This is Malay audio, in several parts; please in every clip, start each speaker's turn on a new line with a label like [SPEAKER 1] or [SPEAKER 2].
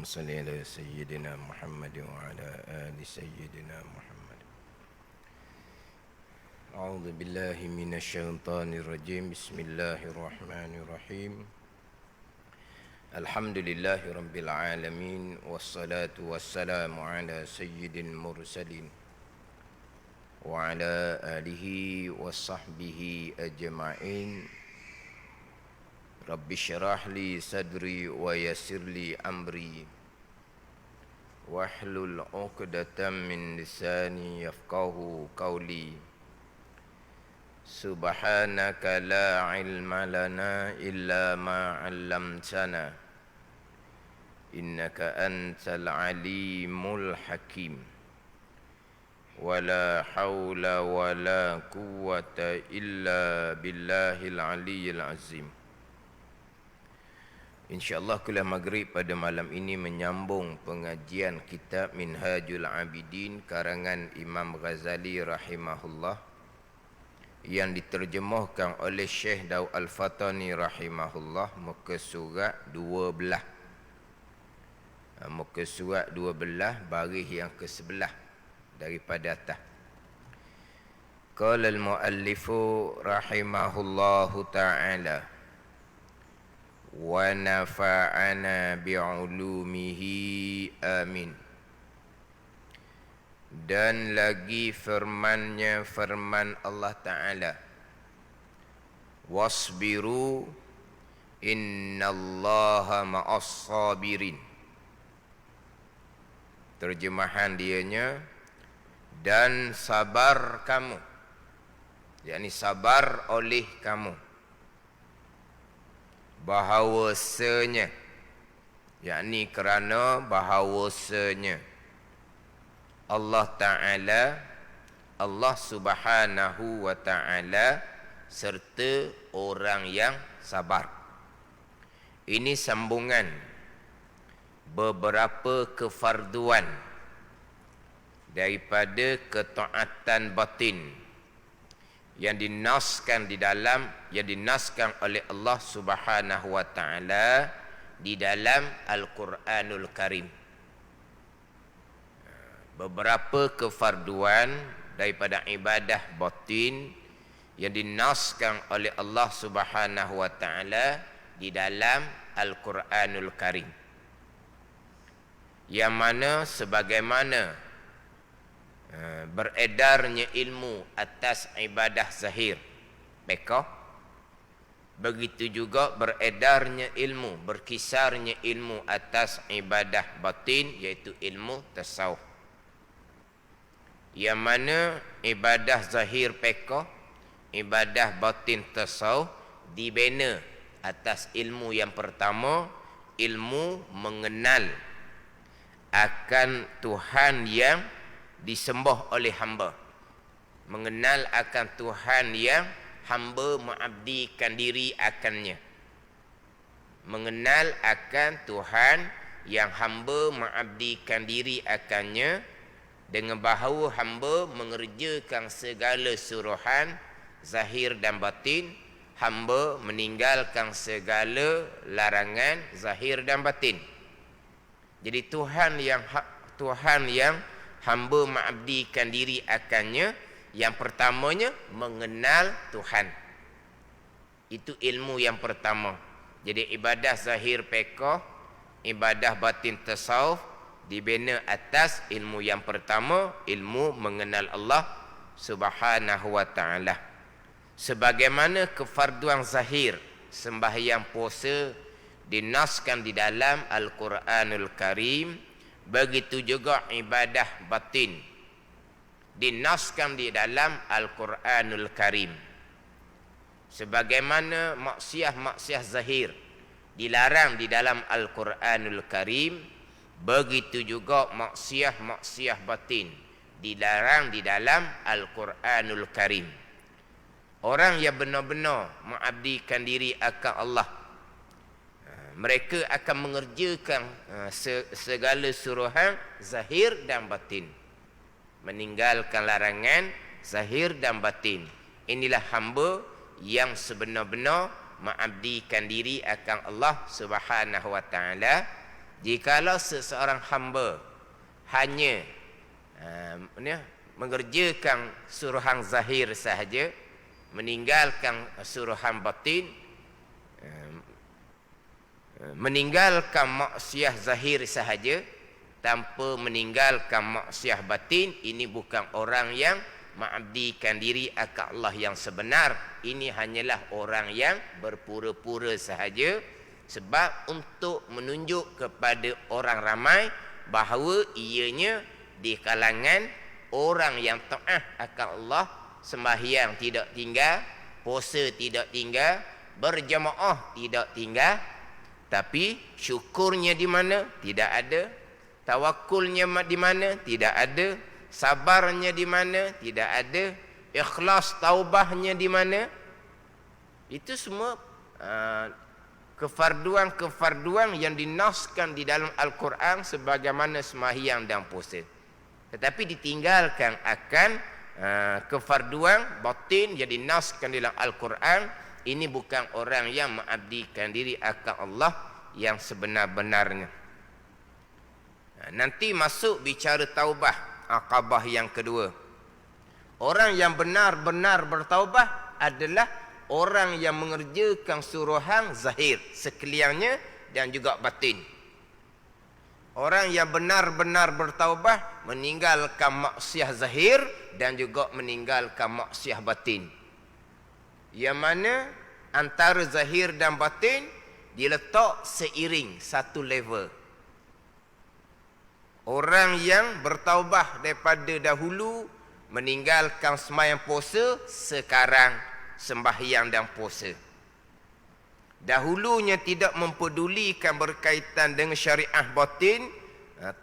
[SPEAKER 1] صل على سيدنا محمد وعلى آل سيدنا محمد. أعوذ بالله من الشيطان الرجيم. بسم الله الرحمن الرحيم. الحمد لله رب العالمين، والصلاة والسلام على سيد المرسلين وعلى آله وصحبه أجمعين. رب اشرح لي صدري ويسر لي أمري واحلل عقدة من لساني يفقه قولي. سبحانك لا علم لنا إلا ما علمتنا إنك أنت العليم الحكيم. ولا حول ولا قوة إلا بالله العلي العظيم. InsyaAllah kuliah maghrib pada malam ini menyambung pengajian kitab Minhajul Abidin karangan Imam Ghazali rahimahullah yang diterjemahkan oleh Syekh Daud Al-Fatani rahimahullah, muka surat 12. Muka surat 12 baris yang ke-11 daripada atas. Qala al-muallifu rahimahullahu ta'ala wa nafa'ana bi'ulumihi amin. Dan lagi firman-Nya, firman Allah Ta'ala, wasbiru innallaha ma'as sabirin. Terjemahan dianya, dan sabar kamu, yakni sabar oleh kamu, bahawasanya, yakni kerana bahawasanya Allah Ta'ala, Allah Subhanahu wa Ta'ala serta orang yang sabar. Ini sambungan beberapa kefarduan daripada ketaatan batin yang dinaskan oleh Allah Subhanahu wa Ta'ala di dalam Al-Quranul Karim. Beberapa kefarduan daripada ibadah batin yang dinaskan oleh Allah Subhanahu wa Ta'ala di dalam Al-Quranul Karim, yang mana sebagaimana beredarnya ilmu atas ibadah zahir fiqh, begitu juga beredarnya ilmu, berkisarnya ilmu atas ibadah batin, iaitu ilmu tasawuf. Yang mana ibadah zahir fiqh, ibadah batin tasawuf dibina atas ilmu yang pertama, ilmu mengenal akan Tuhan yang disembah oleh hamba, mengenal akan Tuhan yang hamba mengabdikan diri akannya, mengenal akan Tuhan yang hamba mengabdikan diri akannya, dengan bahawa hamba mengerjakan segala suruhan zahir dan batin, hamba meninggalkan segala larangan zahir dan batin. Jadi Tuhan yang hamba mengabdikan diri akannya, yang pertamanya mengenal Tuhan. Itu ilmu yang pertama. Jadi ibadah zahir fiqh, ibadah batin tasawuf dibina atas ilmu yang pertama, ilmu mengenal Allah Subhanahu wa Ta'ala. Sebagaimana kefarduan zahir, sembahyang puasa dinaskan di dalam Al-Quranul Karim, begitu juga ibadah batin dinaskan di dalam Al-Quranul Karim. Sebagaimana maksiat zahir dilarang di dalam Al-Quranul Karim, begitu juga maksiat batin dilarang di dalam Al-Quranul Karim. Orang yang benar-benar mengabdikan diri akan Allah, mereka akan mengerjakan segala suruhan zahir dan batin, meninggalkan larangan zahir dan batin. Inilah hamba yang sebenar-benar mengabdikan diri akan Allah Subhanahu wa Ta'ala, Jikalau seseorang hamba hanya mengerjakan suruhan zahir sahaja, meninggalkan suruhan batin, meninggalkan maksiat zahir sahaja tanpa meninggalkan maksiat batin, ini bukan orang yang mengabdikan diri akan Allah yang sebenar. Ini hanyalah orang yang berpura-pura sahaja, sebab untuk menunjuk kepada orang ramai bahawa ianya di kalangan orang yang taat akan Allah, sembahyang tidak tinggal, puasa tidak tinggal, berjamaah tidak tinggal, tapi syukurnya di mana? Tidak ada. Tawakulnya di mana? Tidak ada. Sabarnya di mana? Tidak ada. Ikhlas taubahnya di mana? Itu semua kefarduan-kefarduan yang dinaskan di dalam Al-Quran sebagaimana sembahyang dan puasa. Tetapi ditinggalkan akan kefarduan batin yang dinaskan di dalam Al-Quran. Ini bukan orang yang mengabdikan diri akan Allah yang sebenar-benarnya. Nanti masuk bicara taubah, akabah yang kedua. Orang yang benar-benar bertaubah adalah orang yang mengerjakan suruhan zahir sekaliannya dan juga batin. Orang yang benar-benar bertaubah meninggalkan maksiat zahir dan juga meninggalkan maksiat batin. Yang mana antara zahir dan batin diletak seiring satu level. Orang yang bertaubah daripada dahulu meninggalkan sembahyang puasa, sekarang sembahyang dan puasa. Dahulunya tidak mempedulikan berkaitan dengan syariah batin,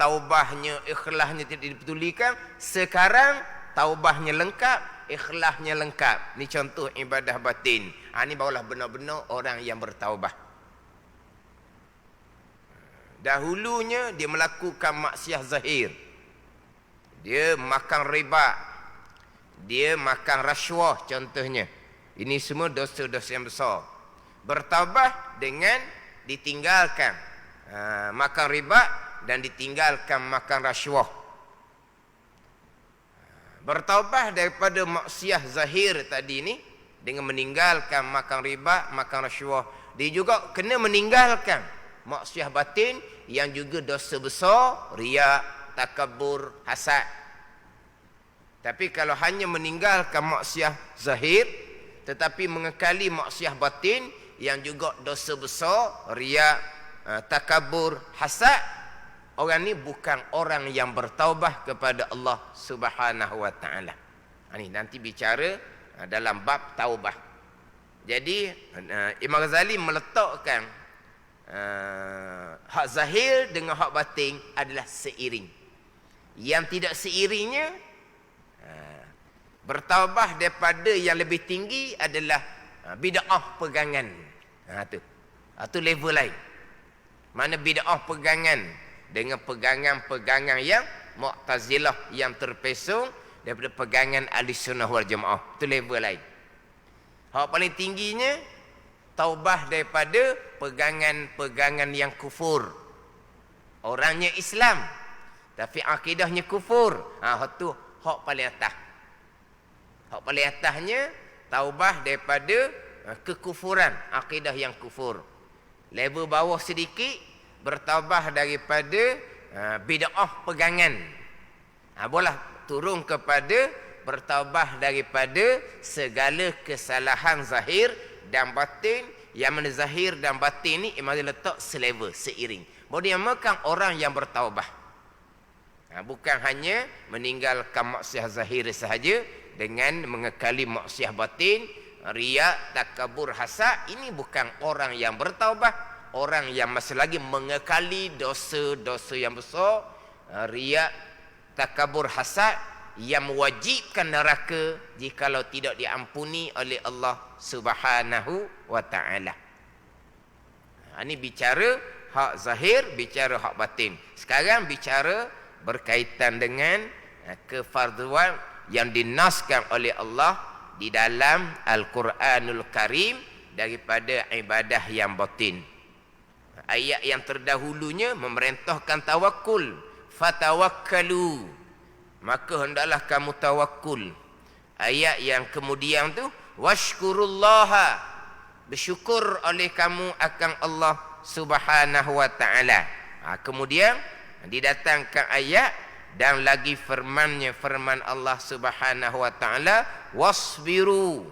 [SPEAKER 1] taubahnya, ikhlasnya tidak dipedulikan. Sekarang taubahnya lengkap, ikhlasnya lengkap. Ini contoh ibadah batin. Ini barulah benar-benar orang yang bertaubah. Dahulunya dia melakukan maksiat zahir. Dia makan riba, dia makan rasuah contohnya. Ini semua dosa-dosa yang besar. Bertaubat dengan ditinggalkan makan riba dan ditinggalkan makan rasuah. Bertaubat daripada maksiat zahir tadi ni dengan meninggalkan makan riba, makan rasuah. Dia juga kena meninggalkan maksiat batin yang juga dosa besar, riya, takabur, hasad. Tapi kalau hanya meninggalkan maksiat zahir tetapi mengekali maksiat batin yang juga dosa besar, riya, takabur, hasad, orang ni bukan orang yang bertaubah kepada Allah Subhanahu wa taala. Ini nanti bicara dalam bab taubah. Jadi Imam Ghazali meletakkan hak zahir dengan hak batin adalah seiring. Yang tidak seiringnya, bertaubah daripada yang lebih tinggi adalah bid'ah pegangan. Itu level lain. Mana bid'ah pegangan dengan pegangan-pegangan yang Mu'tazilah yang terpesong daripada pegangan Ahlussunnah wal Jamaah. Itu level lain. Hak paling tingginya taubah daripada pegangan-pegangan yang kufur. Orangnya Islam tapi akidahnya kufur. Itu hak paling atas. Hak paling atasnya taubah daripada kekufuran, akidah yang kufur. Level bawah sedikit bertaubah daripada bid'ah pegangan. Boleh turun kepada bertaubah daripada segala kesalahan zahir dan batin. Yang mana zahir dan batin ni memang letak selevel, seiring. Bahawa dia makan orang yang bertaubah. Bukan hanya meninggalkan maksiat zahir sahaja dengan mengekali maksiat batin, riya, takabur, hasad. Ini bukan orang yang bertaubah. Orang yang masih lagi mengekali dosa-dosa yang besar, riya, takabur, hasad, yang mewajibkan neraka jikalau tidak diampuni oleh Allah Subhanahu wa taala. Ini bicara hak zahir, bicara hak batin. Sekarang bicara berkaitan dengan kefarduan yang dinaskan oleh Allah di dalam Al-Quranul Karim daripada ibadah yang batin. Ayat yang terdahulunya memerintahkan tawakul. Fatawakkalu, maka hendaklah kamu tawakul. Ayat yang kemudian tu washkurullaha, bersyukur oleh kamu akan Allah Subhanahu wa taala. Kemudian didatangkan ayat dan lagi firman Allah Subhanahu wa taala, wasbiru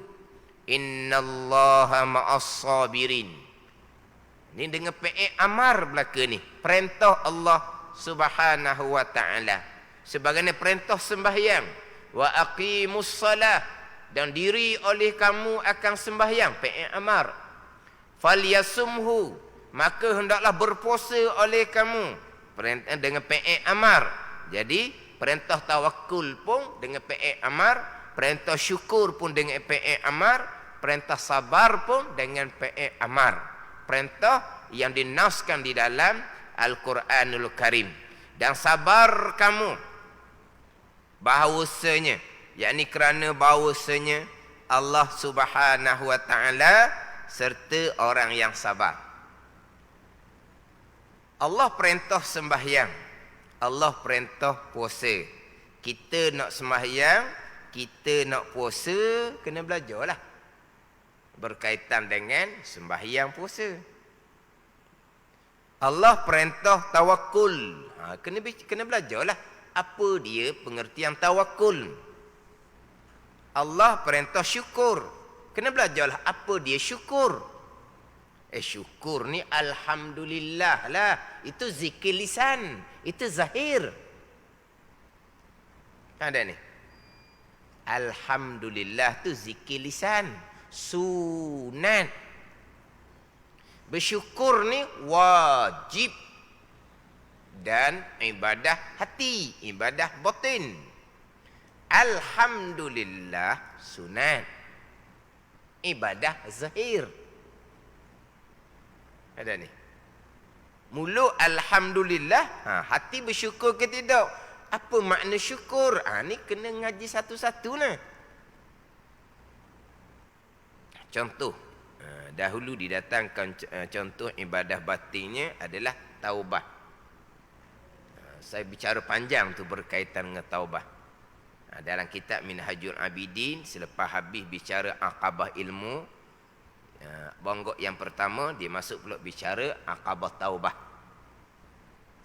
[SPEAKER 1] innallaha ma'as sabirin. Ni dengan PE amar belaka ni, perintah Allah Subhanahu wa taala. Sebagaimana perintah sembahyang, wa aqimus salah, dan diri oleh kamu akan sembahyang, PE amar. Falyasumhu, maka hendaklah berpuasa oleh kamu, perintah dengan PE amar. Jadi perintah tawakul pun dengan PE amar, perintah syukur pun dengan PE amar, perintah sabar pun dengan PE amar. Perintah yang dinaskan di dalam Al-Quranul Karim. Dan sabar kamu bahawasanya, yakni kerana bahawasanya Allah Subhanahu wa taala serta orang yang sabar. Allah perintah sembahyang, Allah perintah puasa. Kita nak sembahyang, kita nak puasa, kena belajarlah berkaitan dengan sembahyang puasa. Allah perintah tawakul, kena belajarlah apa dia pengertian tawakul. Allah perintah syukur, kena belajarlah apa dia syukur. Syukur ni alhamdulillah lah, itu zikir lisan, itu zahir. Ada ni, alhamdulillah tu zikir lisan, sunat. Bersyukur ni wajib dan ibadah hati, ibadah batin. Alhamdulillah sunat, ibadah zahir. Ada ni, mulut alhamdulillah, hati bersyukur ke tidak? Apa makna syukur? Ni kena ngaji satu-satu lah. Contoh, dahulu didatangkan contoh ibadah batinnya adalah taubah. Saya bicara panjang tu berkaitan dengan taubah. Dalam kitab Minhajul Abidin, selepas habis bicara aqabah ilmu, bonggok yang pertama dia masuk pula bicara aqabah taubah.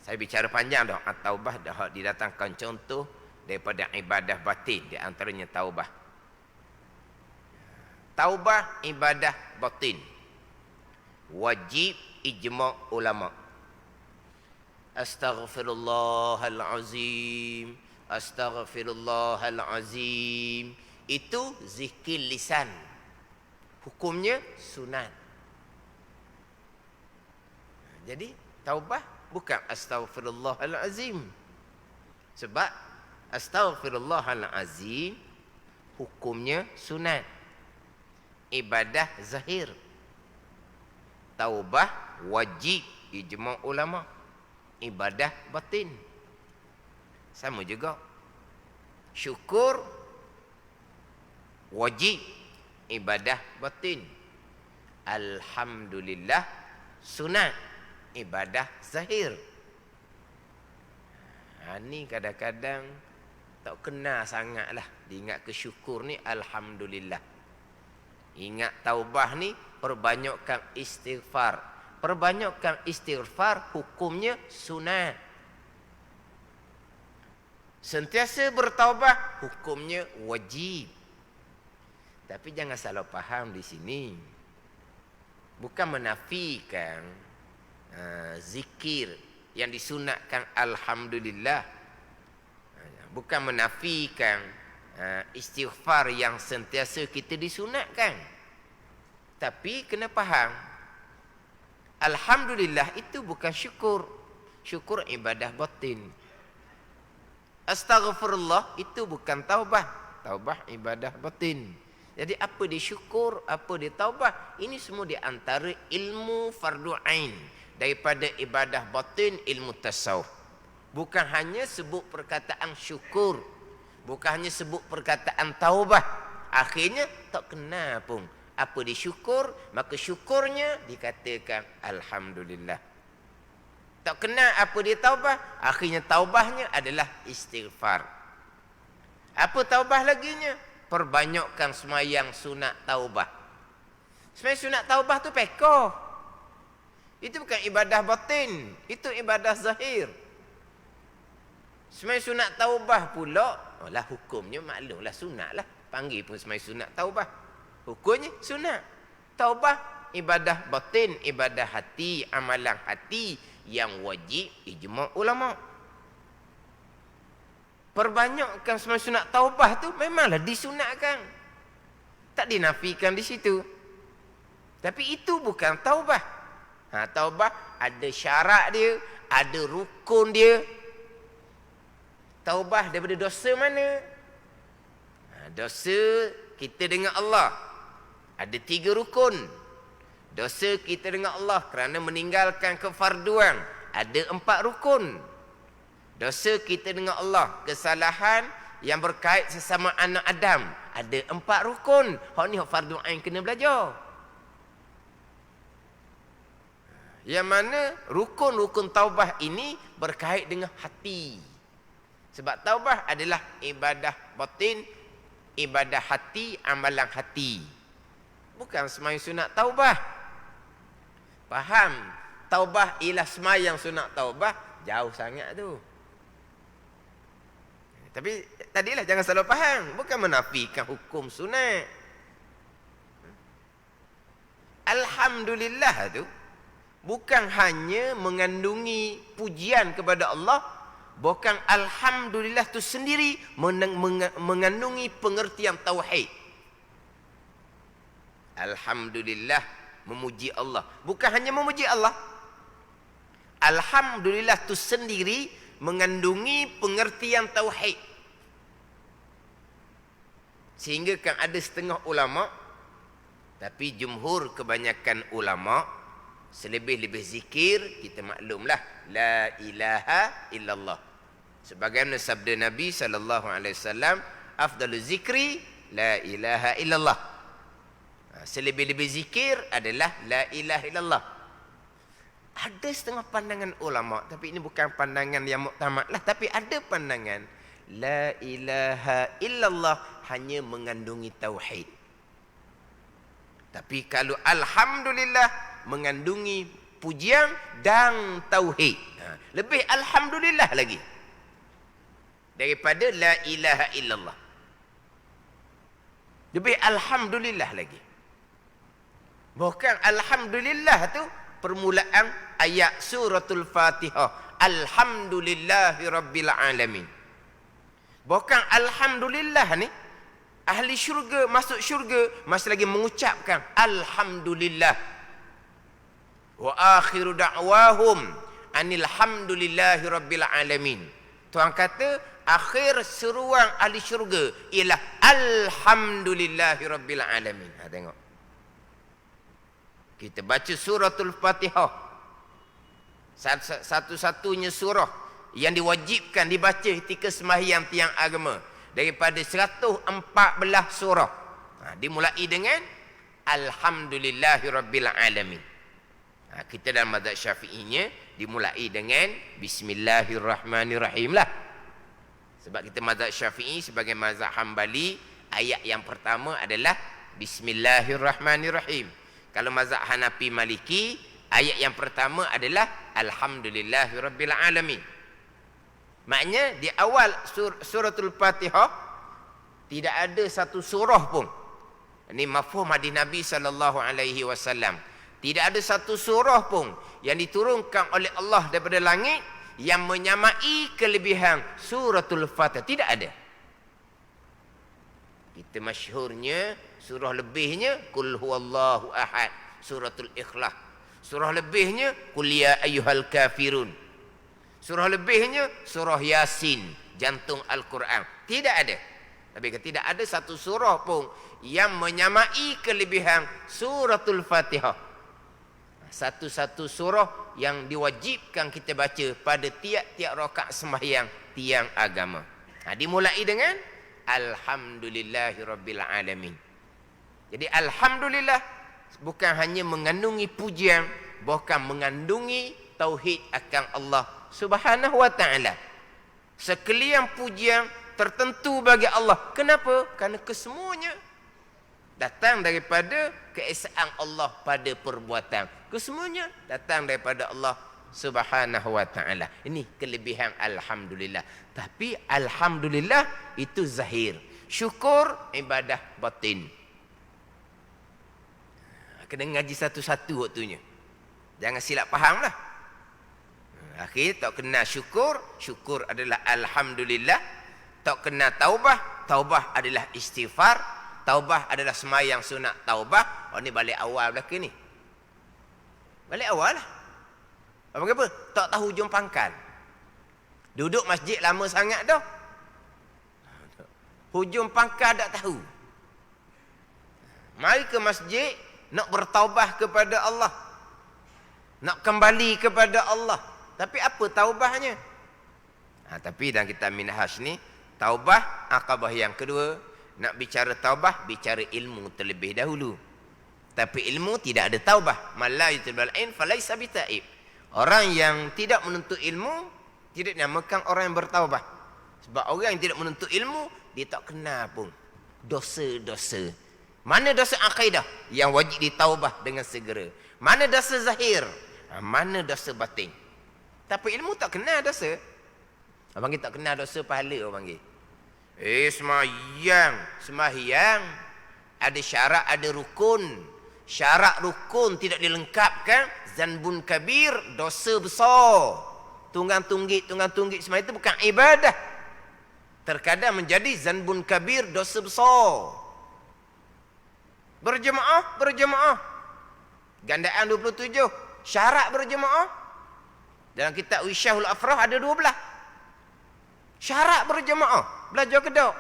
[SPEAKER 1] Saya bicara panjang dah taubah, dah didatangkan contoh daripada ibadah batin, di antaranya taubah. Taubah ibadah batin, wajib ijma' ulama. Astaghfirullahalazim, astaghfirullahalazim, itu zikir lisan, hukumnya sunat. Jadi taubah bukan astaghfirullahalazim, sebab astaghfirullahalazim hukumnya sunat, ibadah zahir. Taubah wajib ijma' ulama, ibadah batin. Sama juga syukur wajib, ibadah batin. Alhamdulillah sunat, ibadah zahir. Ni kadang-kadang tak kena sangatlah diingat ke syukur ni alhamdulillah. Ingat taubah ni perbanyakkan istighfar. Perbanyakkan istighfar hukumnya sunat. Sentiasa bertaubah hukumnya wajib. Tapi jangan salah faham di sini. Bukan menafikan zikir yang disunatkan alhamdulillah. Bukan menafikan istighfar yang sentiasa kita disunatkan. Tapi kena faham, alhamdulillah itu bukan syukur. Syukur ibadah batin. Astaghfirullah itu bukan taubah. Taubah ibadah batin. Jadi apa dia syukur, apa dia taubah, ini semua di antara ilmu fardu ain daripada ibadah batin, ilmu tasawuf. Bukan hanya sebut perkataan syukur, bukan hanya sebut perkataan taubah. Akhirnya tak kena pun apa dia syukur, maka syukurnya dikatakan alhamdulillah. Tak kenal apa dia taubah, akhirnya taubahnya adalah istighfar. Apa taubah laginya? Perbanyakkan semayang sunat taubah. Semayang sunat taubah tu pekoh. Itu bukan ibadah batin, itu ibadah zahir. Semayang sunat taubah pula, lah hukumnya maklumlah sunat lah. Panggil pun semayang sunat taubah. Hukumnya sunat. Taubah ibadah batin, ibadah hati, amalan hati yang wajib ijma' ulama. Perbanyakkan semayang sunat taubah tu memanglah disunatkan. Tak dinafikan di situ. Tapi itu bukan taubah. Taubah ada syarat dia, ada rukun dia. Taubah daripada dosa mana? Dosa kita dengan Allah. Ada 3 rukun. Dosa kita dengan Allah kerana meninggalkan kefarduan. Ada 4 rukun. Dosa kita dengan Allah, kesalahan yang berkait sesama anak Adam. Ada 4 rukun. Hak ni hak fardu ain kena belajar. Yang mana rukun-rukun taubah ini berkait dengan hati. Sebab taubah adalah ibadah batin, ibadah hati, amalan hati. Bukan semayang sunat taubah. Faham? Taubah ialah semayang sunat taubah, jauh sangat tu. Tapi tadilah jangan salah faham. Bukan menafikan hukum sunat. Alhamdulillah tu bukan hanya mengandungi pujian kepada Allah. Bukan alhamdulillah tu sendiri mengandungi pengertian tauhid. Alhamdulillah memuji Allah. Bukan hanya memuji Allah. Alhamdulillah tu sendiri mengandungi pengertian tauhid. Sehingga kan ada setengah ulama, tapi jumhur kebanyakan ulama, selebih-lebih zikir, kita maklumlah, la ilaha illallah. Sebagaimana sabda Nabi SAW, afdalu zikri, la ilaha illallah. Selebih-lebih zikir adalah la ilaha illallah. Ada setengah pandangan ulama, tapi ini bukan pandangan yang muktamad lah, tapi ada pandangan la ilaha illallah hanya mengandungi tauhid. Tapi kalau alhamdulillah mengandungi pujian dan tauhid. Lebih alhamdulillah lagi daripada la ilaha illallah. Lebih alhamdulillah lagi. Bukan alhamdulillah tu permulaan ayat suratul Fatihah. Alhamdulillahi rabbil alamin. Bukan alhamdulillah ni ahli syurga masuk syurga masih lagi mengucapkan alhamdulillah. Wa akhiru da'wahum anil hamdulillahi rabbil alamin. Tuhan kata akhir seruan ahli syurga ialah alhamdulillahi rabbil alamin. Tengok. Kita baca suratul Fatihah. Satu-satunya surah yang diwajibkan dibaca ketika sembahyang tiang agama daripada 114 surah. Dimulai dengan alhamdulillahi rabbil alamin. Kita dalam mazhab Syafi'inya dimulai dengan bismillahirrahmanirrahim lah. Sebab kita mazhab Syafi'i sebagai mazhab Hambali, ayat yang pertama adalah bismillahirrahmanirrahim. Kalau mazhab Hanafi Maliki, ayat yang pertama adalah alhamdulillahirabbil alamin. Maknanya di awal suratul Fatihah tidak ada satu surah pun. Ini mafhum hadis Nabi SAW. Tidak ada satu surah pun yang diturunkan oleh Allah daripada langit yang menyamai kelebihan suratul Fatihah. Tidak ada. Kita masyhurnya surah lebihnya Qul huwallahu ahad, suratul Ikhlas. Surah lebihnya Qul ya ayyuhal kafirun. Surah lebihnya surah Yasin, jantung Al-Quran. Tidak ada. Tapi tidak ada satu surah pun yang menyamai kelebihan suratul Fatihah. Satu-satu surah yang diwajibkan kita baca pada tiap-tiap rakaat sembahyang tiang agama. Dimulai dengan alhamdulillahirabbil alamin. Jadi alhamdulillah bukan hanya mengandungi pujian, bukan mengandungi tauhid akan Allah Subhanahu wa taala. Sekalian pujian tertentu bagi Allah. Kenapa? Kerana kesemuanya datang daripada keesaan Allah pada perbuatan. Kesemuanya datang daripada Allah Subhanahu wa taala. Ini kelebihan alhamdulillah. Tapi alhamdulillah itu zahir. Syukur ibadah batin. Kena ngaji satu-satu waktunya. Jangan silap fahamlah. Akhir tak kena syukur, syukur adalah alhamdulillah. Tak kena taubah, taubah adalah istighfar. Taubah adalah semayang sunat taubah. Oh ni balik awal belaka ni. Balik awal lah. Apa? Tak tahu hujung pangkal. Duduk masjid lama sangat dah. Hujung pangkal tak tahu. Mari ke masjid nak bertaubah kepada Allah. Nak kembali kepada Allah. Tapi apa taubahnya? Tapi dalam kitab Minhaj ni, taubah akabah yang kedua. Nak bicara taubah, bicara ilmu terlebih dahulu. Tapi ilmu tidak ada taubah. Man la yutibal ain falaysa bitaib. Orang yang tidak menuntut ilmu tidak dinamakan orang yang bertaubah. Sebab orang yang tidak menuntut ilmu, dia tak kenal pun dosa-dosa. Mana dosa akidah yang wajib ditaubah dengan segera? Mana dosa zahir? Mana dosa batin? Tapi ilmu tak kenal dosa. Abang kita tak kenal dosa pahala orang panggil. Sembahyang ada syarat, ada rukun. Syarat rukun tidak dilengkapkan, zanbun kabir, dosa besar. Tunggang-tunggik semua itu bukan ibadah. Terkadang menjadi zanbun kabir, dosa besar. Berjemaah. Gandaan 27. Syarat berjemaah. Dalam kitab Wisyahul Afrah ada 12. Syarat berjemaah. Belajar ke tak?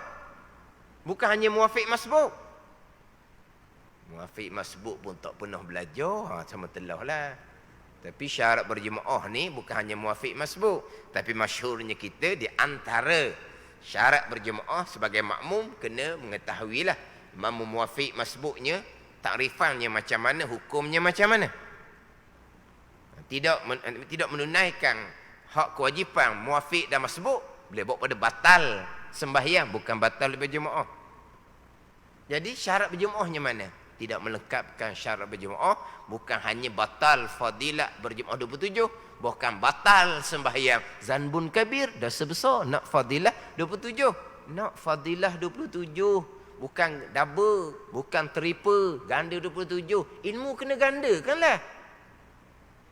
[SPEAKER 1] Bukan hanya muafiq masbuk. Muafiq masbuk pun tak pernah belajar. Sama telah lah. Tapi syarat berjemaah ni bukan hanya muafiq masbuk. Tapi masyhurnya kita di antara syarat berjemaah sebagai makmum kena mengetahuilah imam muafiq masbuknya, takrifannya macam mana, hukumnya macam mana. Tidak menunaikan hak kewajipan muafiq dan masbuk, boleh bawa pada batal sembahyang, bukan batal berjemaah. Jadi syarat berjemaahnya mana? Tidak melengkapkan syarat berjemaah, bukan hanya batal fadilah berjemaah 27, bukan batal sembahyang. Zanbun kabir, dosa besar. Nak fadilah 27. Nak fadilah 27. Bukan double, bukan triple, ganda 27. Ilmu kena ganda kanlah.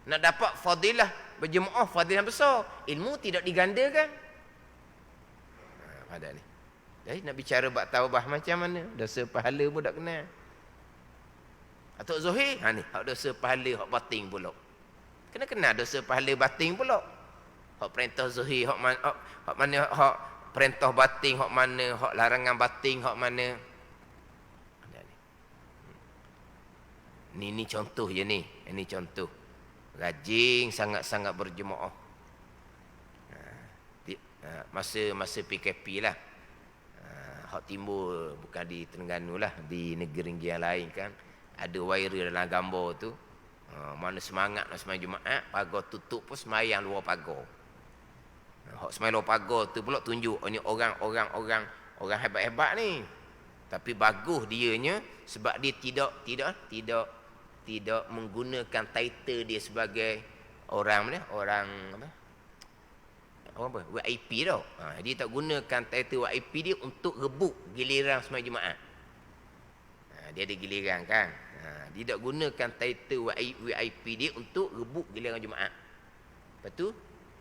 [SPEAKER 1] Nak dapat fadilah berjemaah, fadilah besar, ilmu tidak digandakan. Pada ni. Jadi nak bicara bab taubah macam mana? Dosa pahala pun tak kenal. Atuk Zuhir, ni hak dosa pahala hak batin pula. Kena kenal dosa pahala batin pula. Hak perintah Zuhir hak mana, hak perintah batin hak mana, hak larangan batin hak mana. Ni contoh je ni. Ini contoh. Rajin sangat-sangat berjemaah. Masa PKP lah. Hak timbul bukan di Terengganu lah, di negeri yang lain kan. Ada viral dalam gambar tu. Mana semangat nak sembahyang Jumaat, pagar tutup pun sembahyang luar pagar. Hak sembahyang luar pagar tu pula tunjuk ni orang hebat-hebat ni. Tapi bagus dianya sebab dia tidak menggunakan title dia sebagai orang VIP tau. Dia tak gunakan title VIP dia untuk rebut giliran sembahyang Jumaat. Dia ada giliran kan. Dia tak gunakan title VIP dia untuk rebut giliran Jumaat. Lepas tu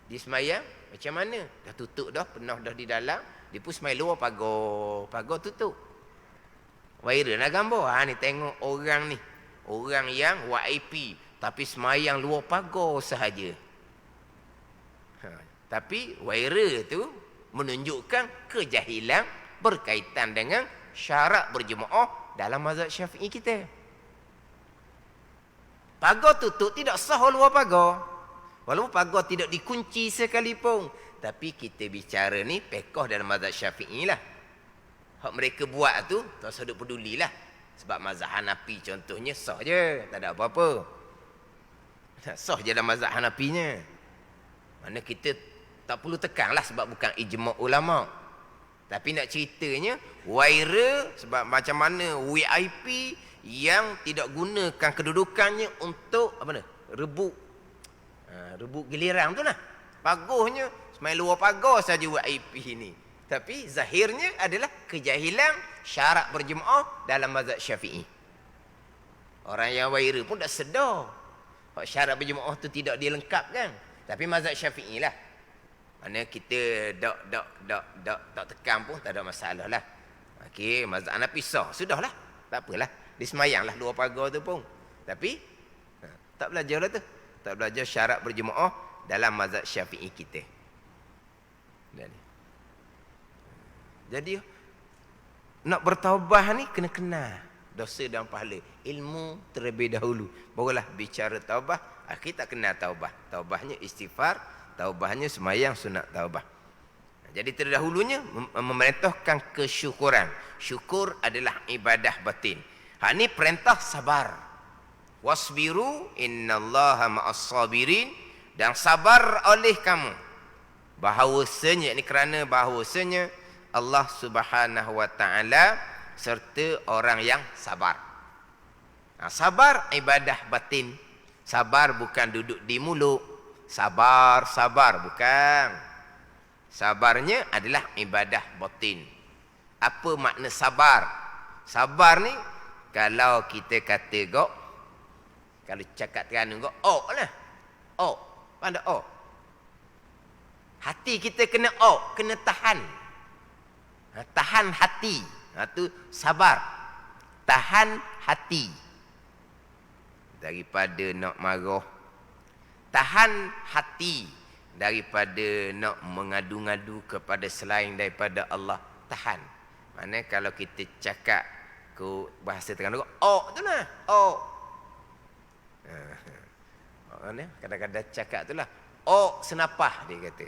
[SPEAKER 1] dia sembahyang macam mana? Dah tutup dah, penuh dah di dalam, dia pun sembahyang luar pagar tutup. Viral lah gambar. Ni tengok orang ni. Orang yang VIP tapi semayang luar pagar sahaja. Tapi viral tu menunjukkan kejahilan berkaitan dengan syarat berjemaah dalam mazhab Syafi'i kita. Pagar tutup tidak sah luar pagar. Walaupun pagar tidak dikunci sekalipun. Tapi kita bicara ni fiqh dalam mazhab Syafi'i lah. Hak mereka buat tu tak usah duk pedulilah. Sebab mazhab Hanafi contohnya sah je, tak ada apa-apa. Tak sah je dalam mazhab Hanafinya. Mana kita tak perlu tekanlah sebab bukan ijma' ulama'. Tapi nak ceritanya, waira sebab macam mana VIP yang tidak gunakan kedudukannya untuk apa ni? Rebut giliran tu lah. Bagusnya semain luar pagar saja VIP ni. Tapi zahirnya adalah kejahilan syarat berjemaah dalam mazhab Syafi'i. Orang yang waira pun tak sedar syarat berjemaah tu tidak dilengkapkan. Tapi mazhab Syafi'i lah. Mana kita tak tekan pun tak ada masalah lah. Okey, mazhab Hanafi sah. Sudahlah. Tak apalah. Disemayanglah luar pagar tu pun. Tapi tak belajar lah tu. Tak belajar syarat berjemaah dalam mazhab Syafi'i kita. Jadi nak bertaubah ni kena kenal dosa dan pahala. Ilmu terlebih dahulu. Barulah bicara taubah. Kita tak kenal taubah. Taubahnya istighfar. Taubahnya semayang sunat taubah. Jadi terdahulunya memerintahkan kesyukuran. Syukur adalah ibadah batin. Ni perintah sabar. Wasbiru innallaha ma'as sabirin. Dan sabar oleh kamu. Bahawasanya, ini kerana bahawasanya Allah Subhanahu wa taala serta orang yang sabar. Sabar ibadah batin. Sabar bukan duduk di mulut. Sabar bukan. Sabarnya adalah ibadah batin. Apa makna sabar? Sabar ni kalau kita kata gok, kalau cakap Terengganu gok, lah. Pandai hati kita kena kena tahan. Tahan hati. Tu sabar. Tahan hati. Daripada nak marah. Tahan hati. Daripada nak mengadu-ngadu kepada selain daripada Allah. Tahan. Mana kalau kita cakap ke bahasa Terengganu, tu lah. Kadang-kadang cakap tu lah. Senapah dia kata.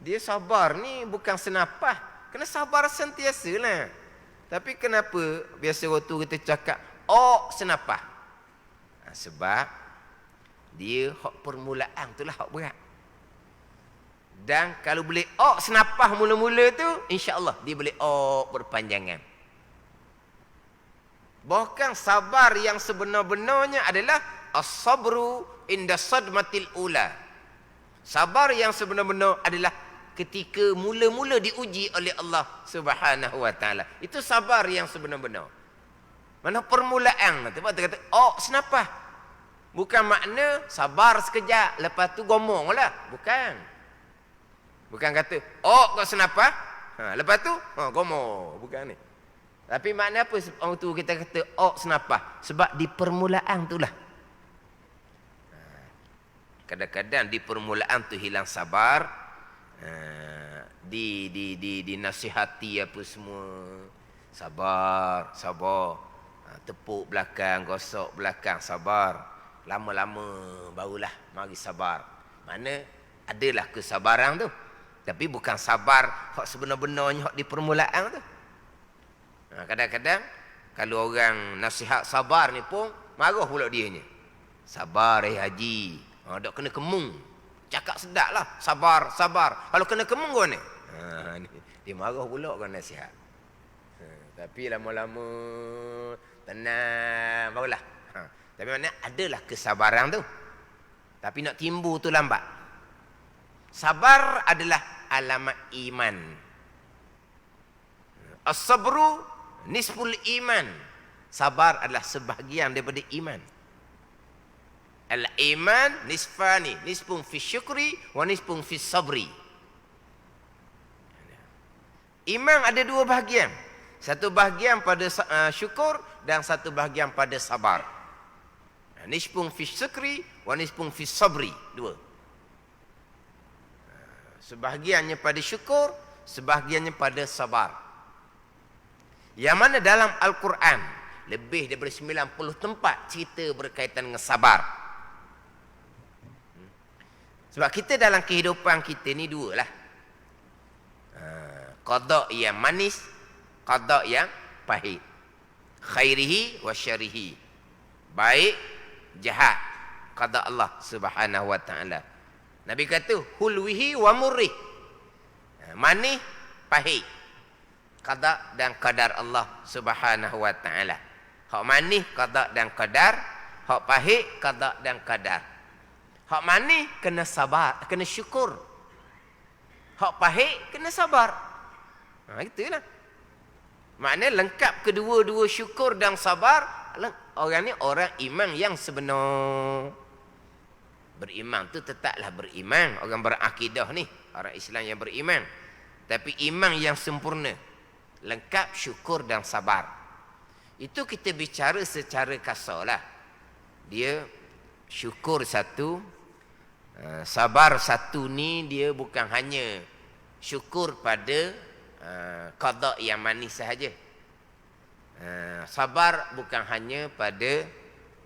[SPEAKER 1] Dia sabar ni bukan senapah. Kena sabar sentiasa lah. Tapi kenapa biasa waktu kita cakap senapah? Sebab dia hak permulaan tu lah hak berat. Dan kalau boleh senapah mula-mula tu, insya-Allah dia boleh berpanjangan. Bahkan sabar yang sebenar-benarnya adalah as-sabru inda sadmatil ula. Sabar yang sebenar-benar adalah ketika mula-mula diuji oleh Allah Subhanahu wa taala. Itu sabar yang sebenar-benar. Mana permulaan. Sebab dia kata, senapah. Bukan makna sabar sekejap, lepas tu gomonglah. Bukan. Bukan kata, kau senapah, lepas tu, gomong. Bukan ni. Tapi makna apa waktu kita kata, senapah? Sebab di permulaan tu lah. Kadang-kadang di permulaan tu hilang sabar. Dinasihati apa semua. Sabar. Tepuk belakang, gosok belakang, sabar. Lama-lama barulah mari sabar. Mana adalah kesabaran tu. Tapi bukan sabar hak sebenar-benarnya hak di permulaan tu. Kadang-kadang kalau orang nasihat sabar ni pun marah pula dia ni. Sabar haji. Dak kena kemung. Cakap sedap lah. Sabar. Kalau kena kemung kau ni. Dia marah pula orang nasihat. Tapi lama-lama tenang barulah. Tapi maknanya adalah kesabaran tu. Tapi nak timbul tu lambat. Sabar adalah alamat iman. As-sabru nisful iman. Sabar adalah sebahagian daripada iman. Al-iman nisfani. Nisfun fi syukri wa nisfun fi sabri. Iman ada dua bahagian. Satu bahagian pada syukur dan satu bahagian pada sabar. Nisfun fi syukri wa nisfun fi sabri. Dua. Sebahagiannya pada syukur, sebahagiannya pada sabar. Yang mana dalam Al-Quran lebih daripada 90 tempat cerita berkaitan dengan sabar. Sebab kita dalam kehidupan kita ni dua lah. Qada yang manis, qada yang pahit. Khairihi wa syarihi. Baik, jahat. qada Allah Subhanahu wa taala. Nabi kata hulwihi wa murrih. Manis, pahit. Qada dan qadar Allah Subhanahu wa taala. Hak manis qada dan qadar, hak pahit qada dan qadar. Hak manis kena sabar, kena syukur. Hak pahit kena sabar. Itulah. Maknanya lengkap kedua-dua syukur dan sabar. Orang ni orang iman yang sebenar. Beriman tu tetaplah beriman. Orang berakidah ni, orang Islam yang beriman. Tapi iman yang sempurna. Lengkap syukur dan sabar. Itu kita bicara secara kasar lah. Dia syukur satu, sabar satu ni dia bukan hanya syukur pada qada yang manis sahaja. Sabar bukan hanya pada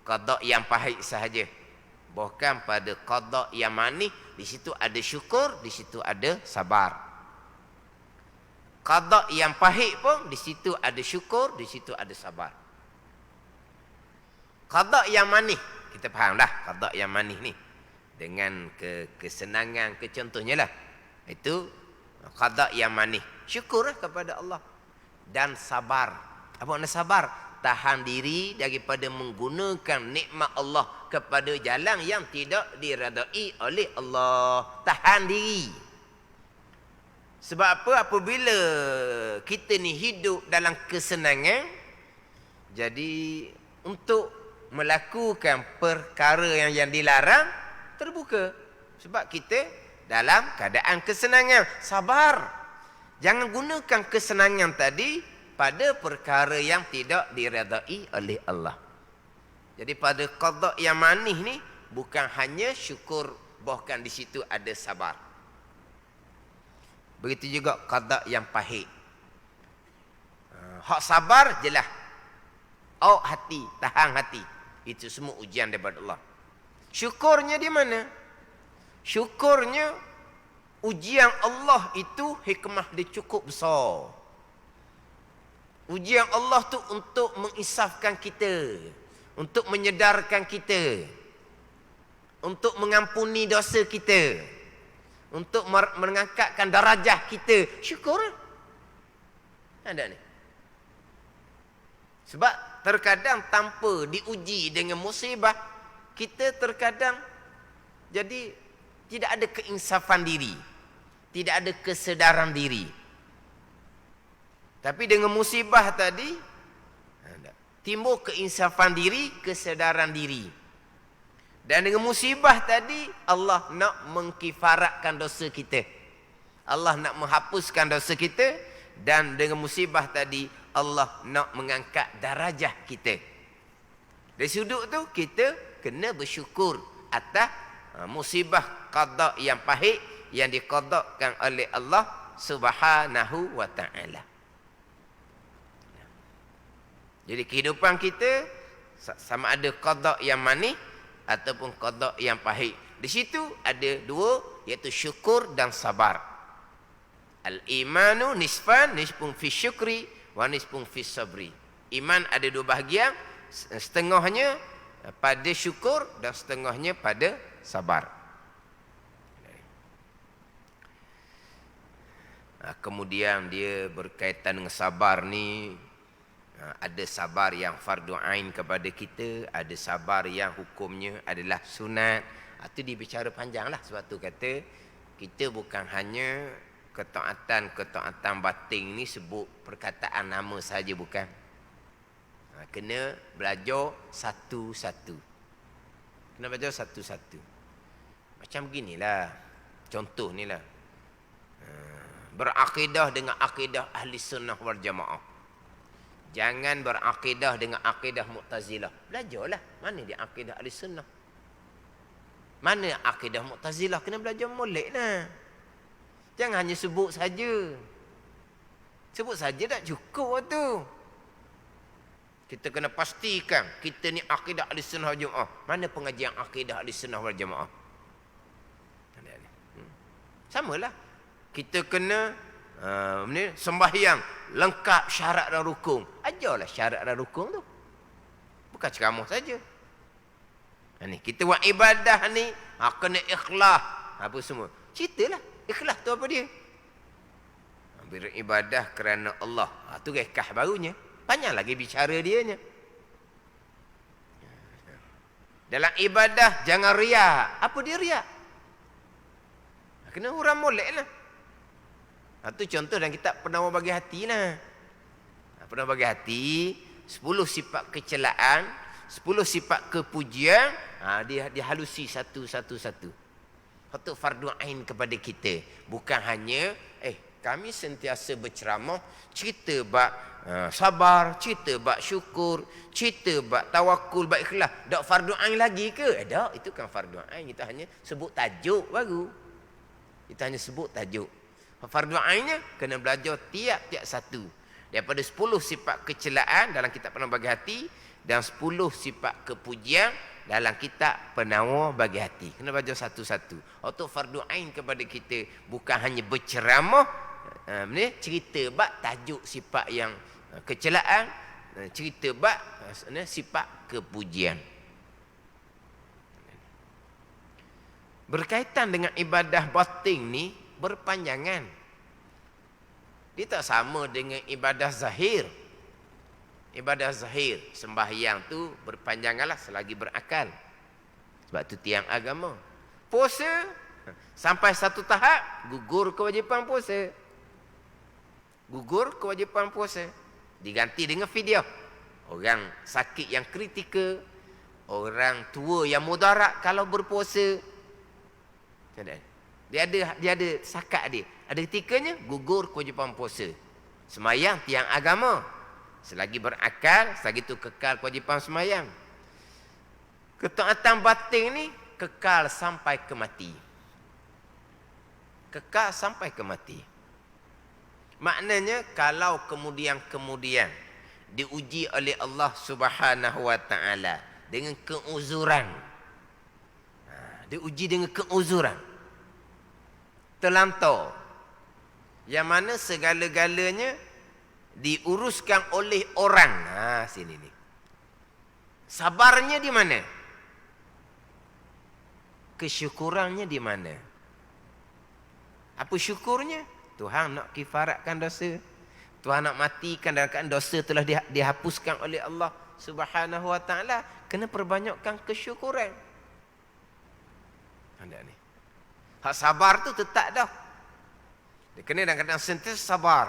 [SPEAKER 1] qada yang pahit sahaja. Bahkan pada qada yang manis, di situ ada syukur, di situ ada sabar. Qada yang pahit pun di situ ada syukur, di situ ada sabar. Qada yang manis, kita faham dah qada yang manis ni. Dengan kesenangan, contohnya lah. Itu qada yang manis. Syukurlah kepada Allah. Dan sabar. Apa makna sabar? Tahan diri daripada menggunakan nikmat Allah kepada jalan yang tidak diredai oleh Allah. Tahan diri. Sebab apa? Apabila kita ni hidup dalam kesenangan, jadi untuk melakukan perkara yang dilarang, terbuka. Sebab kita dalam keadaan kesenangan. Sabar. Jangan gunakan kesenangan tadi pada perkara yang tidak diredai oleh Allah. Jadi pada qada yang manis ni bukan hanya syukur, bahkan di situ ada sabar. Begitu juga qada yang pahit. Hak sabar jelas. Hati, tahan hati. Itu semua ujian daripada Allah. Syukurnya di mana? Syukurnya ujian Allah itu hikmah dia cukup besar. Ujian Allah tu untuk menginsafkan kita, untuk menyedarkan kita, untuk mengampuni dosa kita, untuk mengangkatkan darajah kita. Syukur. Ada ni. Sebab terkadang tanpa diuji dengan musibah, kita terkadang jadi tidak ada keinsafan diri, tidak ada kesedaran diri. Tapi dengan musibah tadi timbul keinsafan diri, kesedaran diri. Dan dengan musibah tadi Allah nak mengkifaratkan dosa kita. Allah nak menghapuskan dosa kita, dan dengan musibah tadi Allah nak mengangkat darajah kita. Dari sudut tu kita kena bersyukur atas musibah qada yang pahit yang diqadakan oleh Allah Subhanahu wa taala. Jadi kehidupan kita sama ada qada yang manis ataupun qada yang pahit. Di situ ada dua, iaitu syukur dan sabar. Al-imanu nisfan, nisfun fi syukri wa nisfun fi sabri. Iman ada dua bahagian, setengahnya pada syukur dan setengahnya pada sabar. Kemudian dia berkaitan dengan sabar ni, ada sabar yang fardu ain kepada kita, ada sabar yang hukumnya adalah sunat. Itu dibicara panjang lah. Sebab tu kata kita bukan hanya ketaatan batin ni sebut perkataan nama saja, bukan. Kena belajar satu-satu. Kena belajar satu-satu. Macam beginilah. Contoh ni lah. Berakidah dengan akidah ahli sunnah wal jamaah. Jangan berakidah dengan akidah Mu'tazilah. Belajarlah mana dia akidah ahli sunnah. Mana akidah Mu'tazilah, kena belajar molek lah. Jangan hanya sebut saja. Sebut saja tak cukup tu. Kita kena pastikan kita ni akidah ahli sunnah wal jamaah. Mana pengajian akidah ahli sunnah wal jamaah? Samalah. Kita kena sembahyang lengkap syarat dan rukun. Ajarlah syarat dan rukun tu. Bukan ceramah saja. Ni kita buat ibadah ni, kena ikhlas. Apa semua. Ceritalah. Ikhlas tu apa dia? Beribadah kerana Allah. Tu rekah barunya. Panjang lagi bicara dianya. Dalam ibadah jangan riak. Apa dia riak? Kena orang molek lah. Itu contoh dalam kitab Penawar Bagi Hati lah. Penawar Bagi Hati, 10 sifat kecelaan, 10 sifat kepujian, dia halusi satu. Itu fardu ain kepada kita. Bukan hanya, kami sentiasa berceramah, cerita bab sabar, cerita bab syukur, cerita bab tawakul, bab ikhlas. Tak fardu ain lagi ke? Tak, itu kan fardu ain. Kita hanya sebut tajuk baru. Kita hanya sebut tajuk. Fardu ainnya kena belajar tiap-tiap satu. Daripada 10 sifat kecelaan dalam kitab Penawar Bagi Hati dan 10 sifat kepujian dalam kitab Penawar Bagi Hati. Kena belajar satu-satu. Untuk fardu ain kepada kita bukan hanya berceramah, cerita bab tajuk sifat yang kecelaan, cerita bab sifat kepujian. Berkaitan dengan ibadah batin ni berpanjangan. Dia tak sama dengan ibadah zahir. Ibadah zahir, sembahyang tu berpanjanganlah selagi berakal. Sebab tu tiang agama. Puasa sampai satu tahap gugur kewajipan puasa. Gugur kewajipan puasa. Diganti dengan fidyah. Orang sakit yang kritikal, orang tua yang mudarat kalau berpuasa, dia ada sakat dia. Ada ketikanya gugur kewajipan puasa. Semayang tiang agama. Selagi berakal, selagi itu kekal kewajipan semayang. Ketaatan batin ni kekal sampai ke mati. Kekal sampai ke mati. Maknanya kalau kemudian diuji oleh Allah Subhanahu wa taala dengan keuzuran. Diuji dengan keuzuran. Terlantar. Yang mana segala-galanya diuruskan oleh orang. Sini ni. Sabarnya di mana? Kesyukurannya di mana? Apa syukurnya? Tuhan nak kifaratkan dosa. Tuhan nak matikan dalam keadaan dosa telah dihapuskan oleh Allah Subhanahu wa taala. Kena perbanyakkan kesyukuran. Ada ni. Hak sabar tu tetap dah. Dia kena dalam keadaan sentiasa sabar.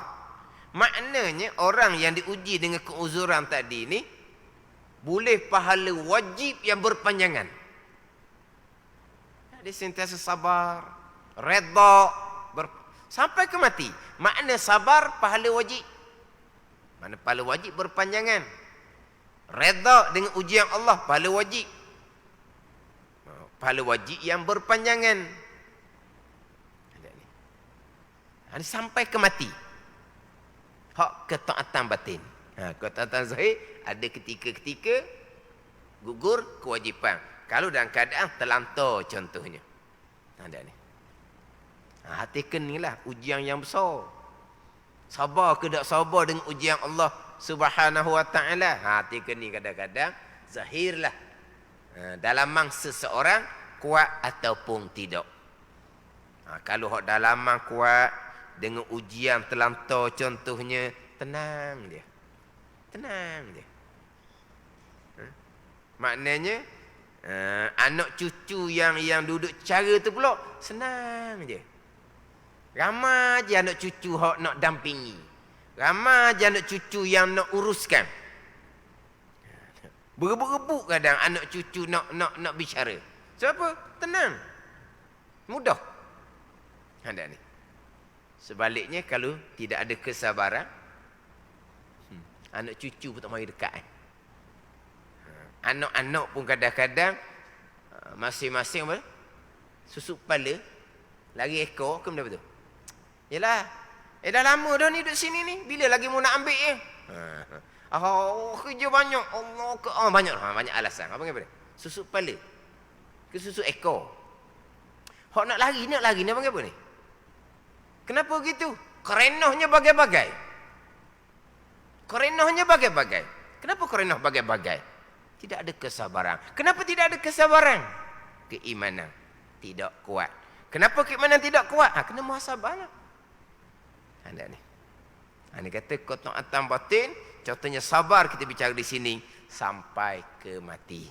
[SPEAKER 1] Maknanya orang yang diuji dengan keuzuran tadi ni boleh pahala wajib yang berpanjangan. Dia sentiasa sabar, redha sampai ke mati. Makna sabar pahala wajib. Mana pahala wajib berpanjangan. Redha dengan ujian Allah pahala wajib. Pahala wajib yang berpanjangan. Ada sampai ke mati. Hak ketaatan batin. Ketaatan zahir ada ketika-ketika gugur kewajipan. Kalau dalam keadaan terlantar contohnya. Ada ni. Hati kenilah ujian yang besar. Sabar ke tak sabar dengan ujian Allah Subhanahu wa taala. Hati keni kadang-kadang zahirlah. Dalam mangsa seorang kuat ataupun tidak. Kalau hak dalaman kuat dengan ujian terlantar contohnya, tenang dia. Tenang dia. Maknanya anak cucu yang duduk cara tu pula senang je. Ramai je anak cucu hak nak dampingi. Ramai je anak cucu yang nak uruskan. Berebut-rebut kadang anak cucu nak bicara. Sebab apa? Tenang. Mudah. Ada ni. Sebaliknya kalau tidak ada kesabaran, anak cucu pun tak mari dekat. Anak-anak pun kadang-kadang masing-masing apa? Susuk kepala, lari ekor ke benda betul? Yalah. Dah lama dah ni duduk sini ni. Bila lagi mau nak ambil kerja banyak. Allah banyak alasan. Apa panggil? Susuk kepala. Ke susuk ekor. Hak nak lari ni apa panggil apa ni? Kenapa begitu? Kerenahnya bagai-bagai. Kerenahnya bagai-bagai. Kenapa kerenah bagai-bagai? Tidak ada kesabaran. Kenapa tidak ada kesabaran? Keimanan tidak kuat. Kenapa keimanan tidak kuat? Kena muhasabahlah. Anda ni. Ini kata qanaatan batin, contohnya sabar kita bicara di sini sampai ke mati.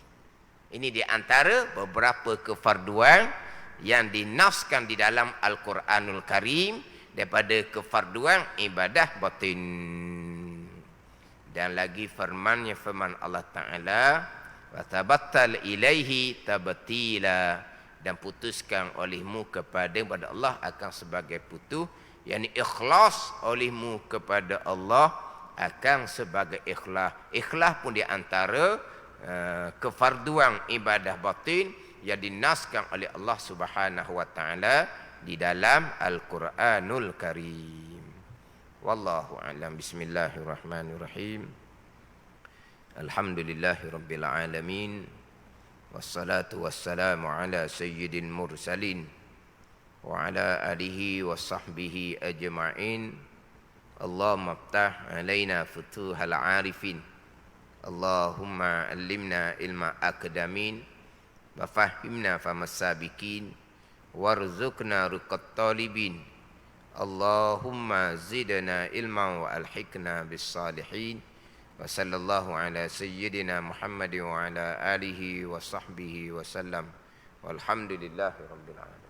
[SPEAKER 1] Ini di antara beberapa kefarduan yang dinaskan di dalam Al-Quranul Karim daripada kefarduan ibadah batin. Dan lagi firman Allah Ta'ala, wa tabattal ilaihi tabtila, dan putuskan olehmu kepada Allah akan sebagai putus, yakni ikhlas olehmu kepada Allah akan sebagai ikhlas. Ikhlas pun di antara kefarduan ibadah batin yang dinaskan oleh Allah Subhanahu wa taala di dalam Al-Quranul Karim. Wallahu a'lam. Bismillahirrahmanirrahim. Alhamdulillahirabbil alamin. Wassalatu wassalamu ala sayyidil mursalin wa ala alihi wa sahbihi ajma'in. Allahumma iftah alaina futuhal arifin. Allahumma allimna ilma akadamin wa fahimna famas sabiqin warzuqna ruqat talibin. Allahumma zidna ilman wa alhiqna bis salihin. Wa sallallahu ala sayyidina Muhammad wa ala alihi wa sahbihi wa sallam. Walhamdulillahi rabbil alamin.